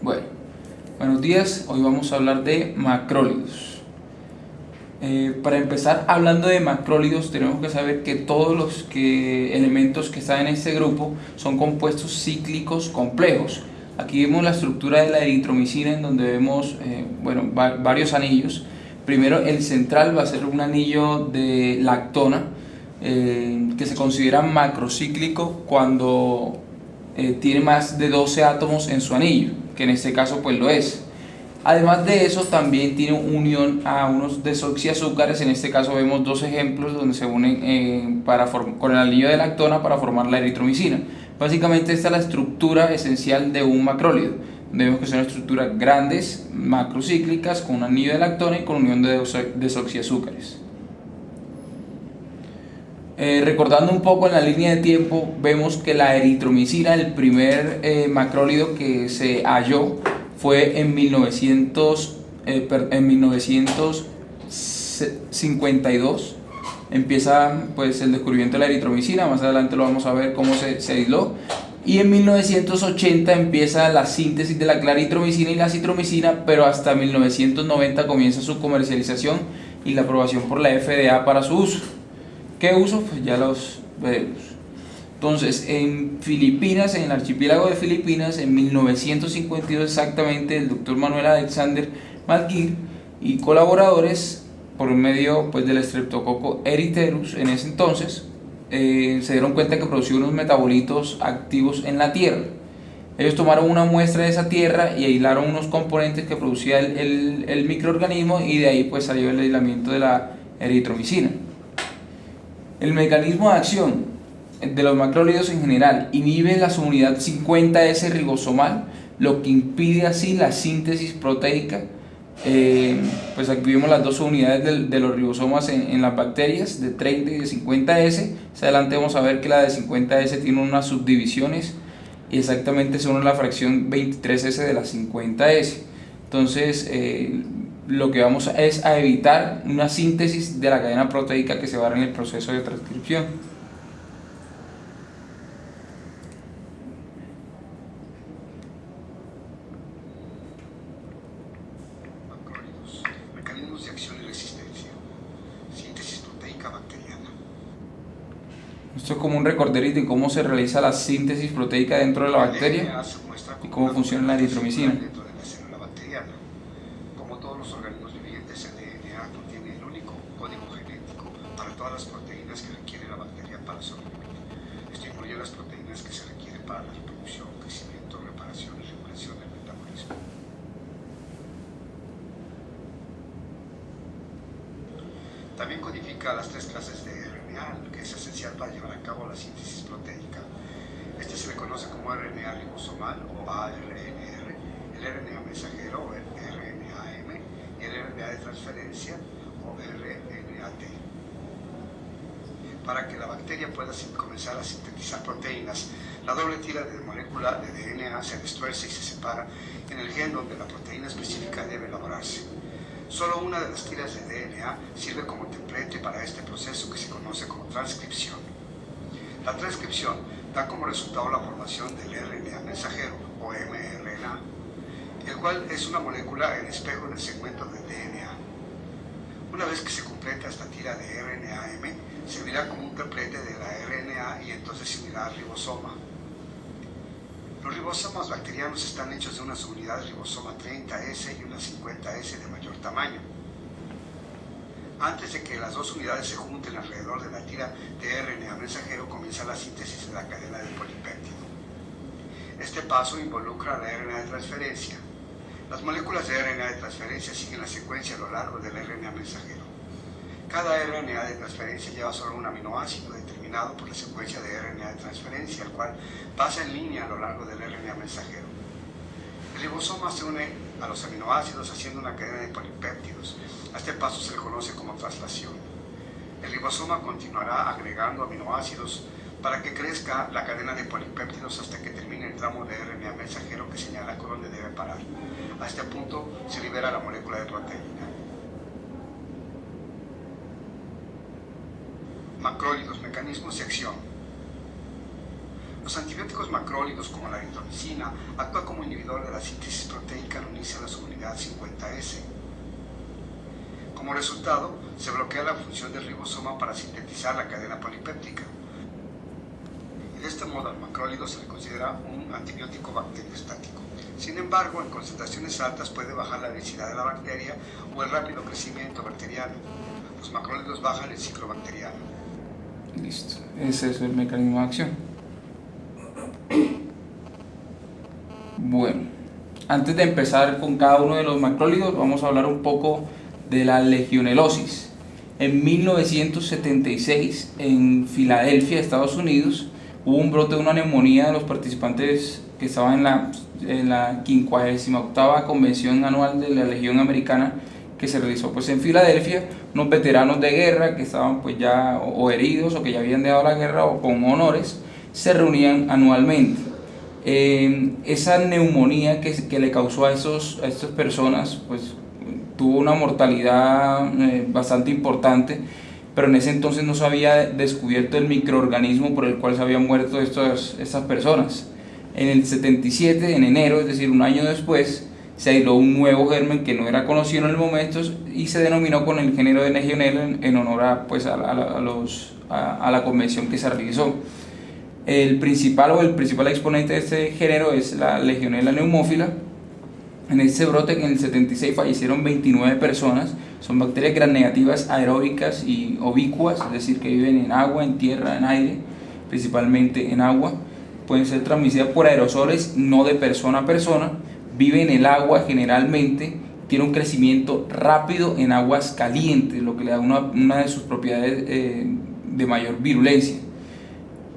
Bueno, buenos días. Hoy vamos a hablar de macrólidos. Para empezar, hablando de macrólidos, tenemos que saber que todos los elementos que están en este grupo son compuestos cíclicos complejos. Aquí vemos la estructura de la eritromicina, en donde vemos varios anillos. Primero, el central va a ser un anillo de lactona, que se considera macrocíclico cuando tiene más de 12 átomos en su anillo, que en este caso pues lo es. Además de eso, también tiene unión a unos desoxiazúcares. En este caso vemos dos ejemplos donde se unen con el anillo de lactona para formar la eritromicina. Básicamente esta es la estructura esencial de un macrólido. Vemos que son estructuras grandes, macrocíclicas, con un anillo de lactona y con unión de desoxiazúcares. Recordando un poco en la línea de tiempo, vemos que la eritromicina, el primer macrólido que se halló, fue en 1952. Empieza pues el descubrimiento de la eritromicina. Más adelante lo vamos a ver cómo se aisló. Y en 1980 empieza la síntesis de la claritromicina y la citromicina, pero hasta 1990 comienza su comercialización y la aprobación por la FDA para su uso. ¿Qué uso? Pues ya los veremos. Entonces, en Filipinas, en el archipiélago de Filipinas, en 1952 exactamente, el doctor Manuel Alexander McGill y colaboradores, por medio pues, del Streptococcus erytheus en ese entonces, se dieron cuenta que producía unos metabolitos activos en la tierra. Ellos tomaron una muestra de esa tierra y aislaron unos componentes que producía el microorganismo, y de ahí pues salió el aislamiento de la eritromicina. El mecanismo de acción de los macrólidos en general inhibe la subunidad 50S ribosomal, lo que impide así la síntesis proteica. Pues aquí vemos las dos subunidades de los ribosomas en las bacterias, de 30 y de 50S. Más adelante vamos a ver que la de 50S tiene unas subdivisiones y exactamente son la fracción 23S de la 50S. Entonces lo que vamos es a evitar una síntesis de la cadena proteica que se va a dar en el proceso de transcripción. Macrólidos, mecanismos de acción y resistencia, síntesis proteica bacteriana. Esto es como un recorderito de cómo se realiza la síntesis proteica dentro de la bacteria y cómo funciona la eritromicina. Dentro de la célula bacteriana. Como todos los organismos vivientes, el DNA contiene el único código genético para todas las proteínas que requiere la bacteria para sobrevivir. Esto incluye las proteínas que se requieren para la reproducción, crecimiento, reparación y regulación del metabolismo. También codifica las tres clases de RNA, que es esencial para llevar a cabo la síntesis proteica. Este se le conoce como RNA ribosomal o ARNR, el RNA mensajero o RNAM y el RNA de transferencia o RNAT. Para que la bacteria pueda comenzar a sintetizar proteínas, la doble tira de molécula de DNA se destruye y se separa en el gen donde la proteína específica debe elaborarse. Solo una de las tiras de DNA sirve como templete para este proceso que se conoce como transcripción. La transcripción da como resultado la formación del RNA mensajero o mRNA, el cual es una molécula en espejo en el segmento del DNA. Una vez que se completa esta tira de RNAM, servirá como un templete de la RNA y entonces se unirá al ribosoma. Los ribosomas bacterianos están hechos de una subunidad ribosoma 30S y una 50S de mayor tamaño. Antes de que las dos unidades se junten alrededor de la tira de RNA mensajero, comienza la síntesis de la cadena de polipéptido. Este paso involucra la RNA de transferencia. Las moléculas de RNA de transferencia siguen la secuencia a lo largo del RNA mensajero. Cada RNA de transferencia lleva solo un aminoácido determinado por la secuencia de RNA de transferencia, el cual pasa en línea a lo largo del RNA mensajero. El ribosoma se une a los aminoácidos haciendo una cadena de polipéptidos. A este paso se le conoce como traslación. El ribosoma continuará agregando aminoácidos para que crezca la cadena de polipéptidos hasta que termine el tramo de RNA mensajero que señala con dónde debe parar. A este punto se libera la molécula de proteína. Macrólidos, mecanismos de acción. Los antibióticos macrólidos como la eritromicina actúan como inhibidor de la síntesis proteica al unirse a la subunidad 50S. Como resultado, se bloquea la función del ribosoma para sintetizar la cadena polipéptica. Y de este modo al macrólido se le considera un antibiótico bacteriostático. Sin embargo, en concentraciones altas puede bajar la densidad de la bacteria o el rápido crecimiento bacteriano. Los macrólidos bajan el ciclo bacteriano. Listo, ese es el mecanismo de acción. Bueno, antes de empezar con cada uno de los macrólidos, vamos a hablar un poco de la legionelosis. En 1976, en Filadelfia, Estados Unidos, hubo un brote de una neumonía de los participantes que estaban en la 58ª Convención Anual de la Legión Americana, que se realizó pues en Filadelfia. Unos veteranos de guerra que estaban pues ya o heridos o que ya habían dejado la guerra o con honores, se reunían anualmente. Esa neumonía que le causó a estas personas pues tuvo una mortalidad bastante importante, pero en ese entonces no se había descubierto el microorganismo por el cual se habían muerto estas personas. En el 77, en enero, es decir, un año después, se aisló un nuevo germen que no era conocido en el momento y se denominó con el género de Legionella en honor a la convención que se realizó. El principal exponente de este género es la Legionella pneumófila. En este brote, en el 76, fallecieron 29 personas. Son bacterias gramnegativas aeróbicas y oblicuas, es decir, que viven en agua, en tierra, en aire, principalmente en agua. Pueden ser transmitidas por aerosoles, no de persona a persona. Vive en el agua generalmente, tiene un crecimiento rápido en aguas calientes, lo que le da una de sus propiedades de mayor virulencia.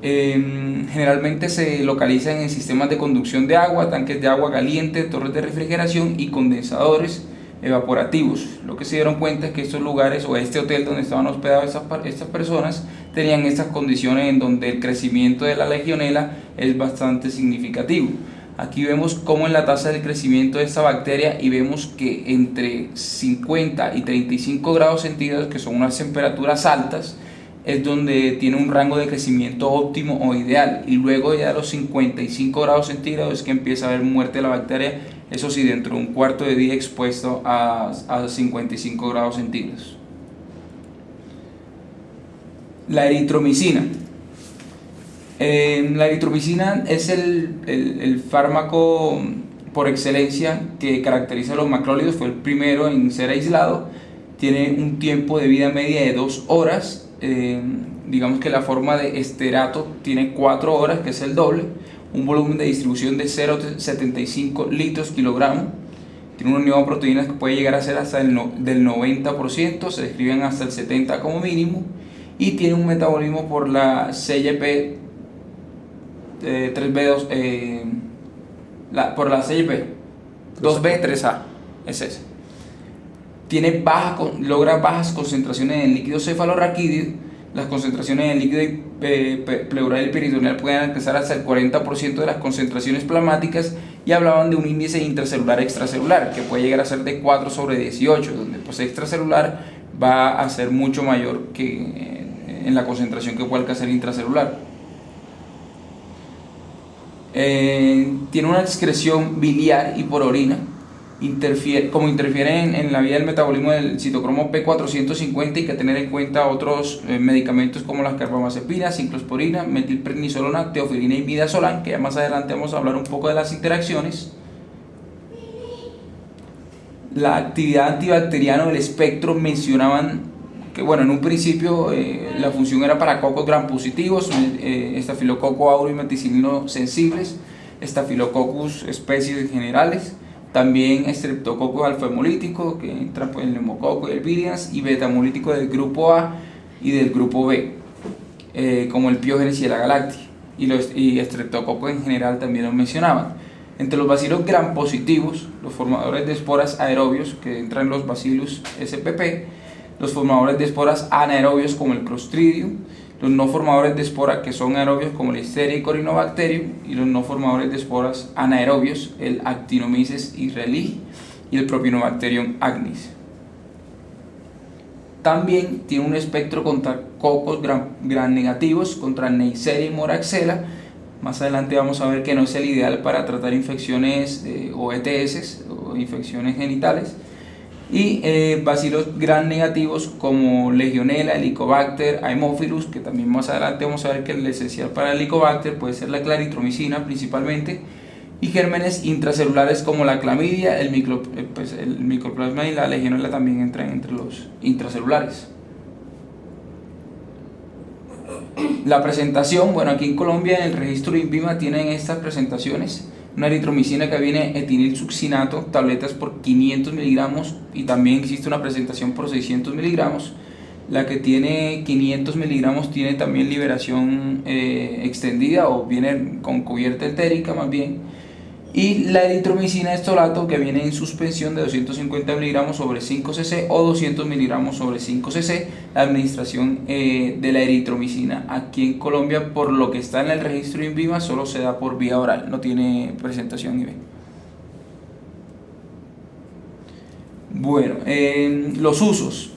Generalmente se localizan en sistemas de conducción de agua, tanques de agua caliente, torres de refrigeración y condensadores evaporativos. Lo que se dieron cuenta es que estos lugares o este hotel donde estaban hospedadas estas personas tenían estas condiciones en donde el crecimiento de la legionela es bastante significativo. Aquí vemos cómo en la tasa de crecimiento de esta bacteria y vemos que entre 50 y 35 grados centígrados, que son unas temperaturas altas, es donde tiene un rango de crecimiento óptimo o ideal, y luego ya a los 55 grados centígrados es que empieza a haber muerte de la bacteria, eso sí, dentro de un cuarto de día expuesto a 55 grados centígrados. La eritromicina. La eritromicina es el fármaco por excelencia que caracteriza a los macrólidos, fue el primero en ser aislado, tiene un tiempo de vida media de 2 horas. Digamos que la forma de esterato tiene 4 horas, que es el doble, un volumen de distribución de 0,75 litros kilogramo, tiene una unidad de proteínas que puede llegar a ser hasta del 90%, se describen hasta el 70% como mínimo, y tiene un metabolismo por la CYP 3B2, por la CYP 2B3A, es ese. Logra bajas concentraciones en el líquido cefalorraquídeo. Las concentraciones en el líquido pleural y peritoneal pueden alcanzar hasta el 40% de las concentraciones plasmáticas, y hablaban de un índice intracelular extracelular que puede llegar a ser de 4/18, donde pues extracelular va a ser mucho mayor que en la concentración que puede alcanzar intracelular. Tiene una excreción biliar y por orina. Interfiere en la vía del metabolismo del citocromo P450, y hay que tener en cuenta otros medicamentos como las carbamazepinas, ciclosporina, metilprednisolona, teofilina y midazolam, que ya más adelante vamos a hablar un poco de las interacciones. La actividad antibacteriana del espectro mencionaban que en un principio la función era para cocos gram positivos, estafilococo aureus y meticilino sensibles, estafilococcus especies generales, también estreptococo alfa-hemolítico, que entra pues, el neumococo y el virions, y beta-hemolítico del grupo A y del grupo B, como el piógenes y el agalacti, y estreptococos en general también lo mencionaban. Entre los bacilos gram positivos, los formadores de esporas aerobios, que entran los bacillus spp, los formadores de esporas anaerobios como el Clostridium, los no formadores de espora que son aerobios como el Listeria y Corynebacterium, y los no formadores de esporas anaerobios, el Actinomyces israelí y el Propionobacterium agnis. También tiene un espectro contra cocos gram negativos, contra Neisseria y Moraxella, Más adelante vamos a ver que no es el ideal para tratar infecciones o ETS o infecciones genitales. Y bacilos gram negativos como Legionella, Helicobacter, Haemophilus, que también más adelante vamos a ver que el esencial para el Helicobacter puede ser la claritromicina principalmente, y gérmenes intracelulares como la clamidia, el micoplasma y la Legionella también entran entre los intracelulares. La presentación, bueno, aquí en Colombia en el registro INVIMA tienen estas presentaciones: una eritromicina que viene etinilsuccinato, tabletas por 500 miligramos, y también existe una presentación por 600 miligramos. La que tiene 500 miligramos tiene también liberación extendida, o viene con cubierta entérica más bien. Y la eritromicina estolato, que viene en suspensión de 250 miligramos sobre 5 cc o 200 miligramos sobre 5 cc. La administración de la eritromicina aquí en Colombia, por lo que está en el registro INVIMA, solo se da por vía oral, no tiene presentación IV. Bueno, los usos.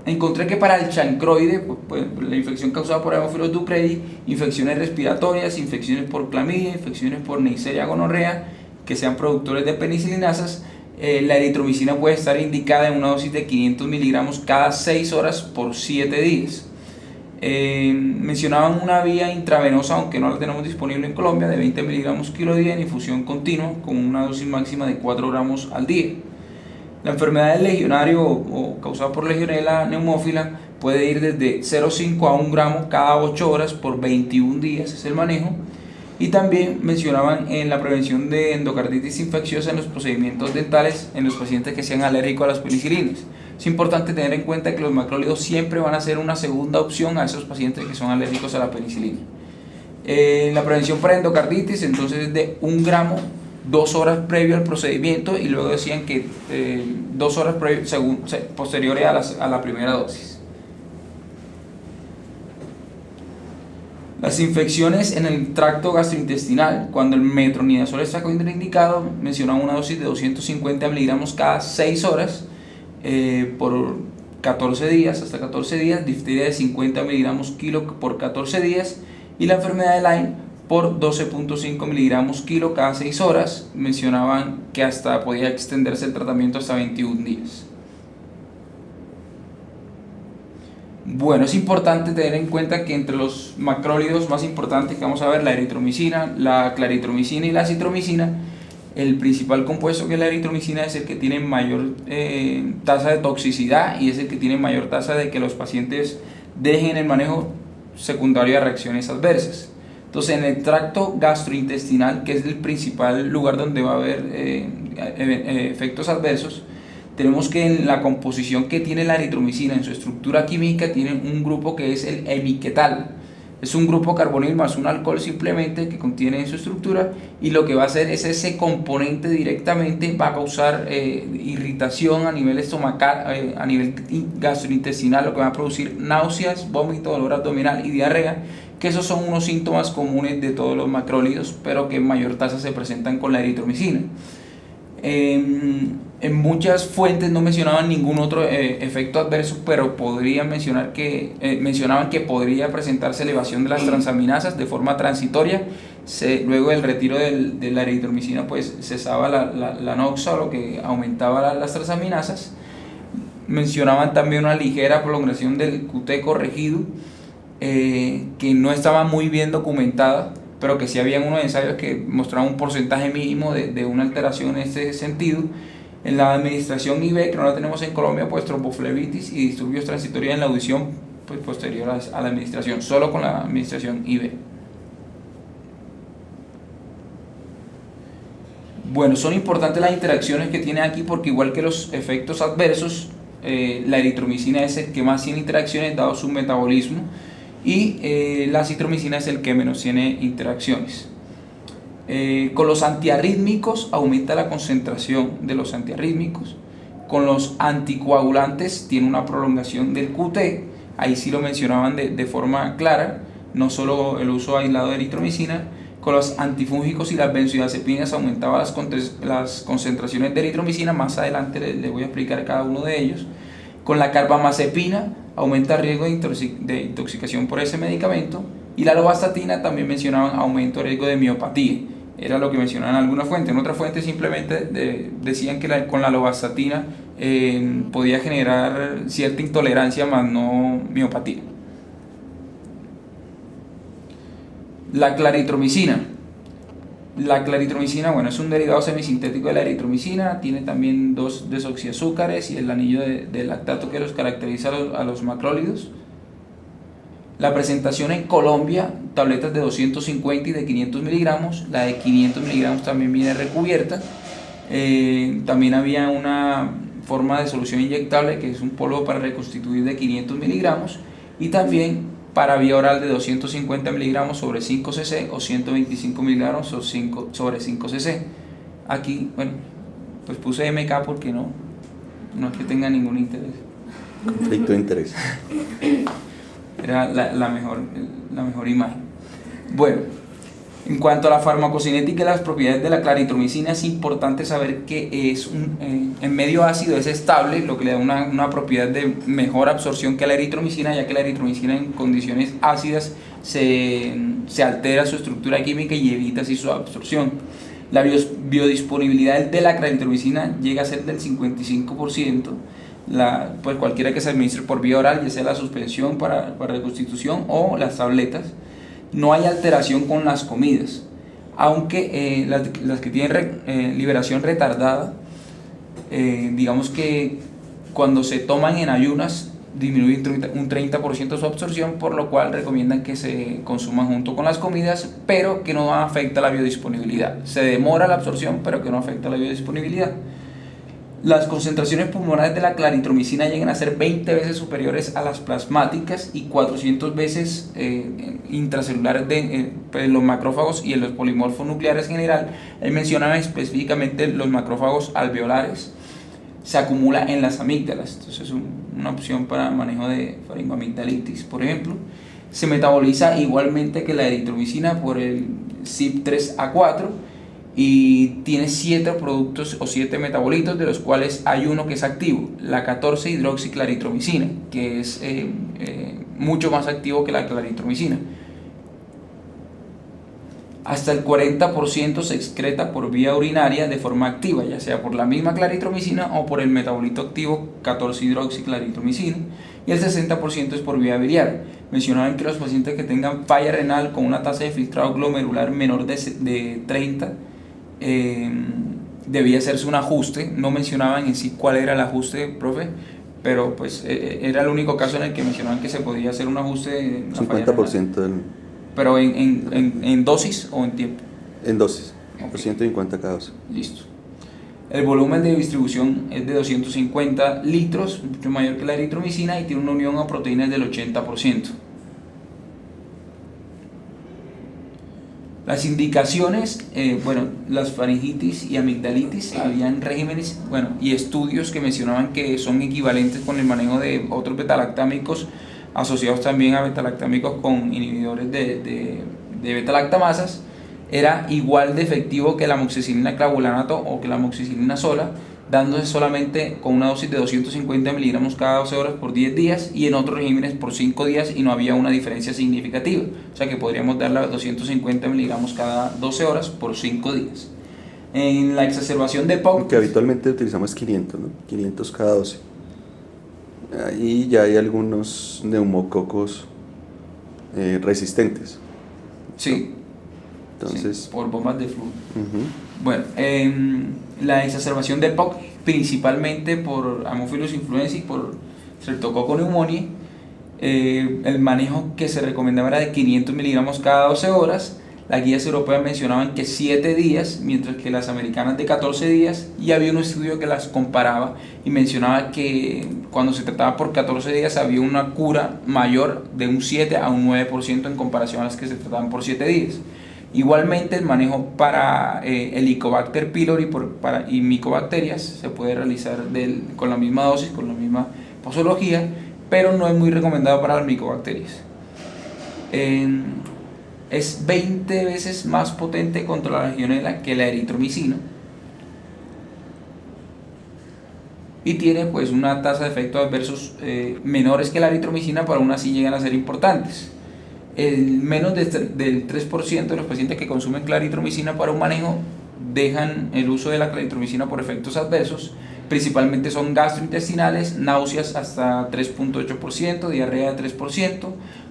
Encontré que para el chancroide, pues, la infección causada por Haemophilus ducreyi, infecciones respiratorias, infecciones por clamidia, infecciones por Neisseria gonorrea, que sean productores de penicilinasas, la eritromicina puede estar indicada en una dosis de 500 miligramos cada 6 horas por 7 días. Mencionaban una vía intravenosa, aunque no la tenemos disponible en Colombia, de 20 miligramos kilo día en infusión continua con una dosis máxima de 4 gramos al día. La enfermedad del legionario o causada por Legionella neumófila puede ir desde 0,5 a 1 gramo cada 8 horas por 21 días, es el manejo. Y también mencionaban en la prevención de endocarditis infecciosa en los procedimientos dentales en los pacientes que sean alérgicos a las penicilinas. Es importante tener en cuenta que los macrólidos siempre van a ser una segunda opción a esos pacientes que son alérgicos a la penicilina. La prevención para endocarditis entonces es de 1 gramo 2 horas previo al procedimiento, y luego decían que 2 horas posteriores a la primera dosis. Las infecciones en el tracto gastrointestinal, cuando el metronidazol está contraindicado, mencionan una dosis de 250 miligramos cada 6 horas por 14 días, hasta 14 días, difteria de 50 miligramos kilo por 14 días, y la enfermedad de Lyme por 12.5 miligramos kilo cada 6 horas. Mencionaban que hasta podía extenderse el tratamiento hasta 21 días. Bueno, es importante tener en cuenta que entre los macrólidos más importantes que vamos a ver, la eritromicina, la claritromicina y la acitromicina, el principal compuesto, que es la eritromicina, es el que tiene mayor tasa de toxicidad y es el que tiene mayor tasa de que los pacientes dejen el manejo secundario de reacciones adversas. Entonces, en el tracto gastrointestinal, que es el principal lugar donde va a haber efectos adversos, tenemos que en la composición que tiene la eritromicina, en su estructura química, tiene un grupo que es el hemiquetal. Es un grupo carbonil más un alcohol simplemente que contiene en su estructura, y lo que va a hacer es ese componente directamente va a causar irritación a nivel estomacal, a nivel gastrointestinal, lo que va a producir náuseas, vómito, dolor abdominal y diarrea, que esos son unos síntomas comunes de todos los macrólidos, pero que en mayor tasa se presentan con la eritromicina. En muchas fuentes no mencionaban ningún otro efecto adverso, pero mencionaban que podría presentarse elevación de las transaminasas de forma transitoria. Luego del retiro de la eritromicina, pues cesaba la noxa, lo que aumentaba las transaminasas. Mencionaban también una ligera prolongación del QT corregido, que no estaba muy bien documentada, pero que sí habían unos ensayos que mostraban un porcentaje mínimo de una alteración en este sentido. En la administración IV, que no la tenemos en Colombia, pues tromboflebitis y disturbios transitorios en la audición, pues posterior a la administración, solo con la administración IV. Bueno, son importantes las interacciones que tiene aquí, porque igual que los efectos adversos, la eritromicina es el que más tiene interacciones dado su metabolismo, y la acitromicina es el que menos tiene interacciones. Con los antiarrítmicos aumenta la concentración de los antiarrítmicos. Con los anticoagulantes tiene una prolongación del QT, ahí sí lo mencionaban de forma clara, no solo el uso aislado de eritromicina. Con los antifúngicos y las benzodiazepinas aumentaba las concentraciones de eritromicina, más adelante les voy a explicar cada uno de ellos. Con la carbamazepina aumenta el riesgo de intoxicación por ese medicamento, Y la lovastatina también mencionaban aumento de riesgo de miopatía. Era lo que mencionaban en alguna fuente. En otra fuente simplemente decían que con la lovastatina podía generar cierta intolerancia, más no miopatía. La claritromicina. La claritromicina, bueno, es un derivado semisintético de la eritromicina, tiene también 2 desoxiazúcares y el anillo de lactato que los caracteriza a los macrólidos. La presentación en Colombia, tabletas de 250 y de 500 miligramos, la de 500 miligramos también viene recubierta. También había una forma de solución inyectable que es un polvo para reconstituir de 500 miligramos y también para vía oral de 250 miligramos sobre 5 cc o 125 miligramos sobre 5 cc. Aquí, bueno, pues puse MK porque no es que tenga ningún interés. Conflicto de interés. Era la mejor imagen. Bueno, en cuanto a la farmacocinética y las propiedades de la claritromicina, es importante saber que es en medio ácido es estable, lo que le da una propiedad de mejor absorción que la eritromicina, ya que la eritromicina en condiciones ácidas se altera su estructura química y evita así su absorción. La biodisponibilidad de la claritromicina llega a ser del 55%. Pues cualquiera que se administre por vía oral, ya sea la suspensión para reconstitución o las tabletas. No hay alteración con las comidas, aunque las que tienen liberación retardada, digamos que cuando se toman en ayunas disminuye un 30% su absorción, por lo cual recomiendan que se consuman junto con las comidas, pero que no afecta la biodisponibilidad. Se demora la absorción, pero que no afecta la biodisponibilidad. Las concentraciones pulmonares de la claritromicina llegan a ser 20 veces superiores a las plasmáticas y 400 veces intracelulares de los macrófagos y en los polimorfos nucleares en general. Ahí mencionan específicamente los macrófagos alveolares. Se acumula en las amígdalas, entonces es una opción para manejo de faringoamigdalitis, por ejemplo. Se metaboliza igualmente que la eritromicina por el CYP3A4 y tiene 7 productos o 7 metabolitos, de los cuales hay uno que es activo, la 14-hidroxiclaritromicina, que es mucho más activo que la claritromicina. Hasta el 40% se excreta por vía urinaria de forma activa, ya sea por la misma claritromicina o por el metabolito activo 14-hidroxiclaritromicina, y el 60% es por vía biliar. Mencionaban que los pacientes que tengan falla renal con una tasa de filtrado glomerular menor de 30 debía hacerse un ajuste. No mencionaban en sí cuál era el ajuste, profe, pero pues era el único caso en el que mencionaban que se podía hacer un ajuste en 50% del... ¿Pero en dosis o en tiempo? En dosis, Okay. por 150 cada dosis. Listo. El volumen de distribución es de 250 litros, mucho mayor que la eritromicina, y tiene una unión a proteínas del 80%. Las indicaciones, las faringitis y amigdalitis, habían regímenes y estudios que mencionaban que son equivalentes con el manejo de otros betalactámicos asociados también a betalactámicos con inhibidores de beta-lactamasas. Era igual de efectivo que la amoxicilina clavulanato o que la amoxicilina sola, dándose solamente con una dosis de 250 miligramos cada 12 horas por 10 días y en otros regímenes por 5 días, y no había una diferencia significativa. O sea que podríamos darle 250 miligramos cada 12 horas por 5 días. En la exacerbación de POC, que habitualmente utilizamos 500, ¿no? 500 cada 12. Ahí ya hay algunos neumococos resistentes. Sí. Entonces, sí, por bombas de flujo. Uh-huh. La exacerbación de POC, principalmente por Haemophilus influenzae y por Streptococcus pneumoniae, el manejo que se recomendaba era de 500 miligramos cada 12 horas. Las guías europeas mencionaban que 7 días, mientras que las americanas de 14 días, y había un estudio que las comparaba y mencionaba que cuando se trataba por 14 días había una cura mayor de un 7 a un 9% en comparación a las que se trataban por 7 días. Igualmente el manejo para Helicobacter pylori y micobacterias se puede realizar con la misma dosis, con la misma posología, pero no es muy recomendado para las micobacterias. Es 20 veces más potente contra la legionela que la eritromicina y tiene pues una tasa de efectos adversos menores que la eritromicina, pero aún así llegan a ser importantes. Menos del 3% de los pacientes que consumen claritromicina para un manejo dejan el uso de la claritromicina por efectos adversos. Principalmente son gastrointestinales, náuseas hasta 3.8%, diarrea de 3%,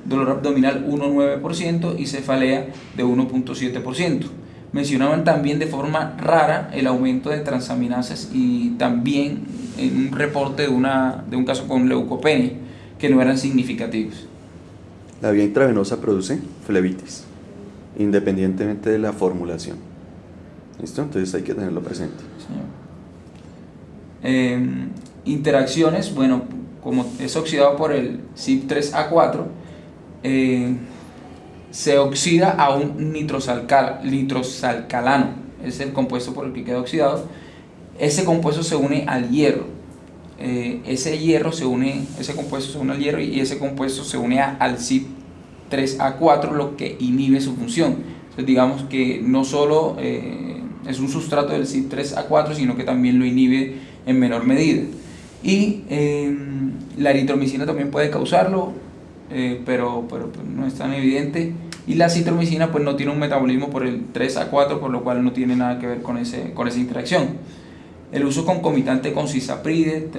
dolor abdominal 1.9% y cefalea de 1.7%. Mencionaban también de forma rara el aumento de transaminasas y también en un reporte de un caso con leucopenia que no eran significativos. La vía intravenosa produce flebitis, independientemente de la formulación. ¿Listo? Entonces hay que tenerlo presente. Interacciones, bueno, como es oxidado por el CYP3A4, se oxida a un nitrosalcalano, es el compuesto por el que queda oxidado. Ese compuesto se une al hierro, ese compuesto se une al hierro y ese compuesto se une al CYP3A4, lo que inhibe su función. Entonces digamos que no solo es un sustrato del CYP3A4, sino que también lo inhibe en menor medida. Y la eritromicina también puede causarlo, pero no es tan evidente. Y la citromicina pues no tiene un metabolismo por el 3A4, por lo cual no tiene nada que ver con esa interacción. El uso concomitante con cisapride,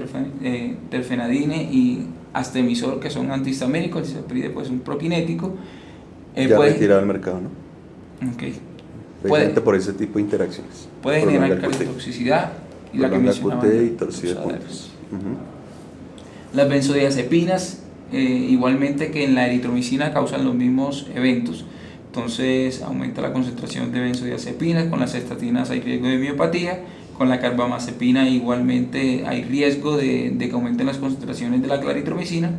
terfenadine y astemisol, que son antihistamínicos. El cisapride pues es un prokinético. Ya retirado del mercado, ¿no? Okay. Precisamente por ese tipo de interacciones. Puede generar cardiotoxicidad y la que mencionaba. Y torsión de puntos. Las benzodiazepinas, igualmente que en la eritromicina, causan los mismos eventos. Entonces aumenta la concentración de benzodiazepinas. Con las estatinas hay riesgo de miopatía. Con la carbamazepina igualmente hay riesgo de que aumenten las concentraciones de la claritromicina.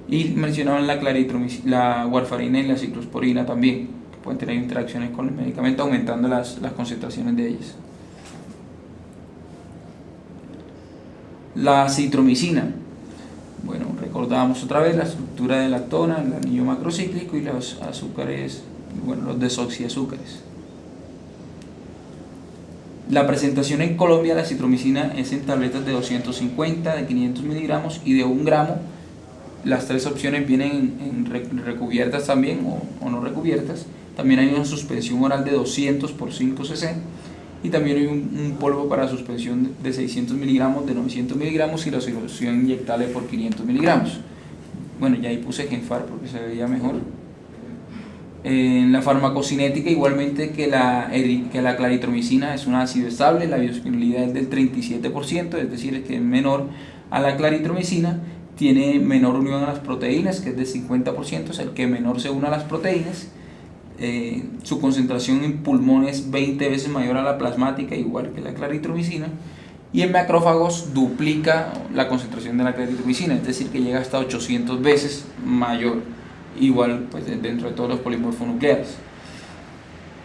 Y mencionaban la warfarina y la ciclosporina también, que pueden tener interacciones con el medicamento aumentando las concentraciones de ellas. La citromicina, bueno, recordábamos otra vez la estructura de lactona, el anillo macrocíclico y los azúcares, bueno, los desoxiazúcares. La presentación en Colombia de la citromicina es en tabletas de 250, de 500 miligramos y de 1 gramo. Las tres opciones vienen recubiertas también o no recubiertas. También hay una suspensión oral de 200 por 5 cc. Y también hay un polvo para suspensión de 600 miligramos, de 900 miligramos y la solución inyectable por 500 miligramos. Bueno, ya ahí puse Genfar porque se veía mejor. En la farmacocinética, igualmente que la claritromicina es un ácido estable, la biosolubilidad es del 37%, es decir, es que es menor a la claritromicina, tiene menor unión a las proteínas, que es del 50%, es el que menor se une a las proteínas. Su concentración en pulmón es 20 veces mayor a la plasmática, igual que la claritromicina, y en macrófagos duplica la concentración de la claritromicina, es decir, que llega hasta 800 veces mayor, igual pues dentro de todos los polimorfonucleares.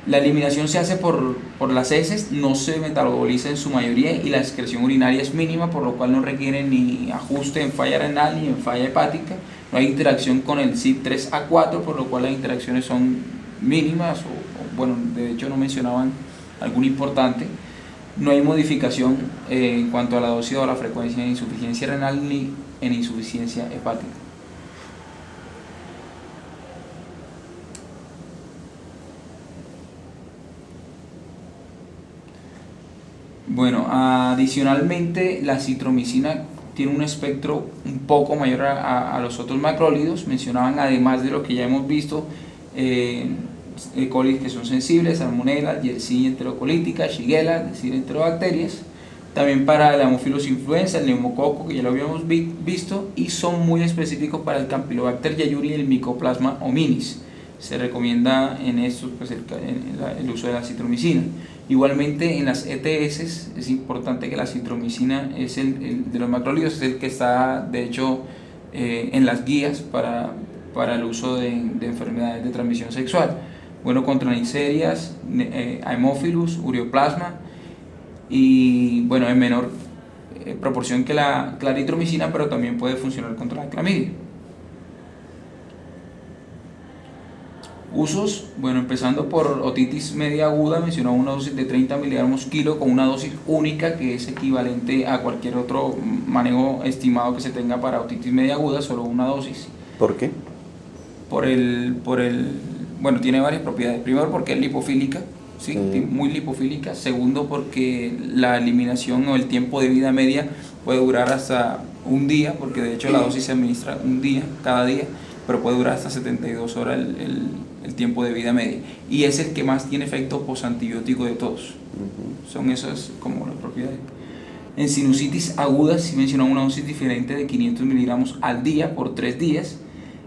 La eliminación se hace por las heces, no se metaboliza en su mayoría y la excreción urinaria es mínima, por lo cual no requiere ni ajuste en falla renal ni en falla hepática. No hay interacción con el CYP3A4, por lo cual las interacciones son mínimas o bueno, de hecho no mencionaban algún importante. No hay modificación en cuanto a la dosis o a la frecuencia de insuficiencia renal ni en insuficiencia hepática. Bueno, adicionalmente la citromicina tiene un espectro un poco mayor a los otros macrólidos. Mencionaban, además de lo que ya hemos visto, E. coli que son sensibles, salmonella, Yersinia enterocolítica, Shigella, es decir, enterobacterias. También para el Haemophilus influenza, el neumococo, que ya lo habíamos visto, y son muy específicos para el Campylobacter jejuni y el Mycoplasma hominis. Se recomienda en estos pues, el uso de la citromicina. Igualmente en las ETS es importante que la citromicina es el de los macrólidos, es el que está de hecho en las guías para el uso de enfermedades de transmisión sexual. Bueno, contra Neisseria, Haemophilus, Ureoplasma y bueno, en menor proporción que la claritromicina, pero también puede funcionar contra la clamidia. Usos, bueno, empezando por otitis media aguda, mencionó una dosis de 30 miligramos kilo con una dosis única que es equivalente a cualquier otro manejo estimado que se tenga para otitis media aguda, solo una dosis. ¿Por qué? bueno, tiene varias propiedades. Primero porque es lipofílica, ¿sí? Sí. Muy lipofílica. Segundo porque la eliminación o el tiempo de vida media puede durar hasta un día, porque de hecho la dosis se administra un día, cada día, pero puede durar hasta 72 horas el tiempo de vida media. Y es el que más tiene efecto posantibiótico de todos. Son esas como las propiedades. En sinusitis aguda sí mencionaba una dosis diferente de 500 miligramos al día por 3 días.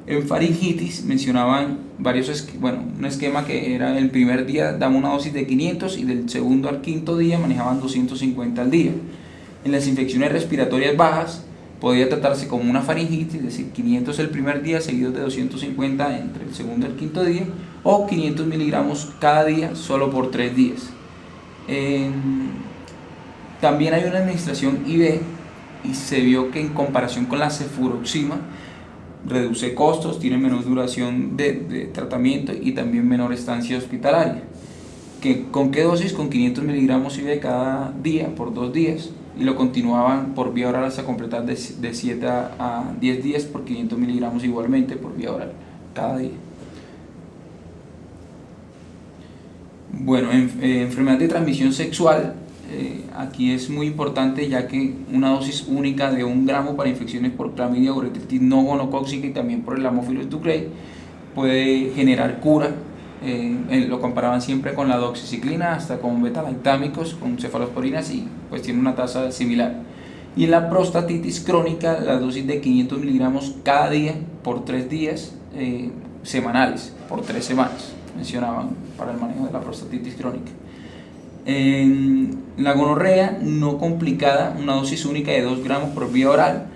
En faringitis mencionaban un esquema que era el primer día daba una dosis de 500 y del segundo al quinto día manejaban 250 al día. En las infecciones respiratorias bajas podía tratarse como una faringitis, es decir, 500 el primer día seguidos de 250 entre el segundo y el quinto día, o 500 miligramos cada día solo por 3 días. También hay una administración IV y se vio que en comparación con la cefuroxima reduce costos, tiene menor duración de tratamiento y también menor estancia hospitalaria. ¿Con qué dosis? Con 500 miligramos IV cada día por 2 días y lo continuaban por vía oral hasta completar de 7 a 10 días por 500 miligramos igualmente por vía oral cada día. Bueno, enfermedad de transmisión sexual, aquí es muy importante ya que una dosis única de 1 gramo para infecciones por clamidia o uretritis no gonocócica y también por el Haemophilus ducreyi puede generar cura. Lo comparaban siempre con la doxiciclina, hasta con betalactámicos, con cefalosporinas y pues tiene una tasa similar. Y en la prostatitis crónica, la dosis de 500 miligramos cada día por 3 días semanales, por 3 semanas, mencionaban para el manejo de la prostatitis crónica. En la gonorrea no complicada, una dosis única de 2 gramos por vía oral.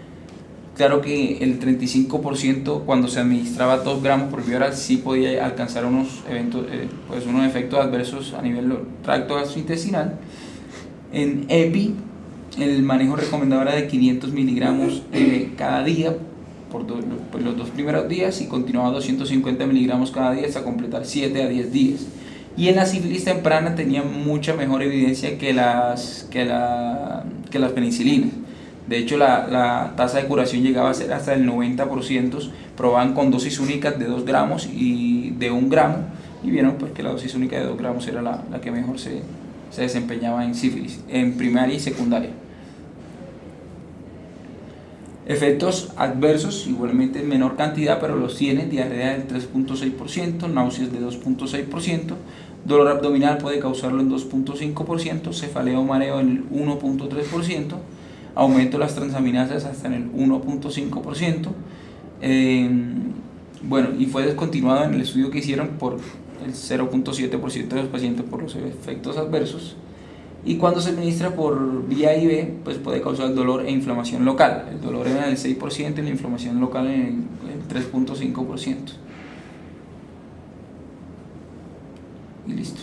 Claro que el 35% cuando se administraba 2 gramos por vía oral sí podía alcanzar unos efectos adversos a nivel del tracto gastrointestinal. En EPI, el manejo recomendado era de 500 miligramos cada día por los 2 primeros días y continuaba 250 miligramos cada día hasta completar 7 a 10 días. Y en la sífilis temprana tenía mucha mejor evidencia que las penicilinas. De hecho, la tasa de curación llegaba a ser hasta el 90%, probaban con dosis únicas de 2 gramos y de 1 gramo, y vieron pues, que la dosis única de 2 gramos era la que mejor se desempeñaba en sífilis, en primaria y secundaria. Efectos adversos, igualmente en menor cantidad, pero los tiene: diarrea del 3.6%, náuseas de 2.6%, dolor abdominal puede causarlo en 2.5%, cefalea o mareo en el 1.3%, aumento de las transaminasas hasta en el 1.5%. Y fue descontinuado en el estudio que hicieron por el 0.7% de los pacientes por los efectos adversos. Y cuando se administra por vía IV, pues puede causar dolor e inflamación local. El dolor era del 6% y la inflamación local en el 3.5%. Y listo.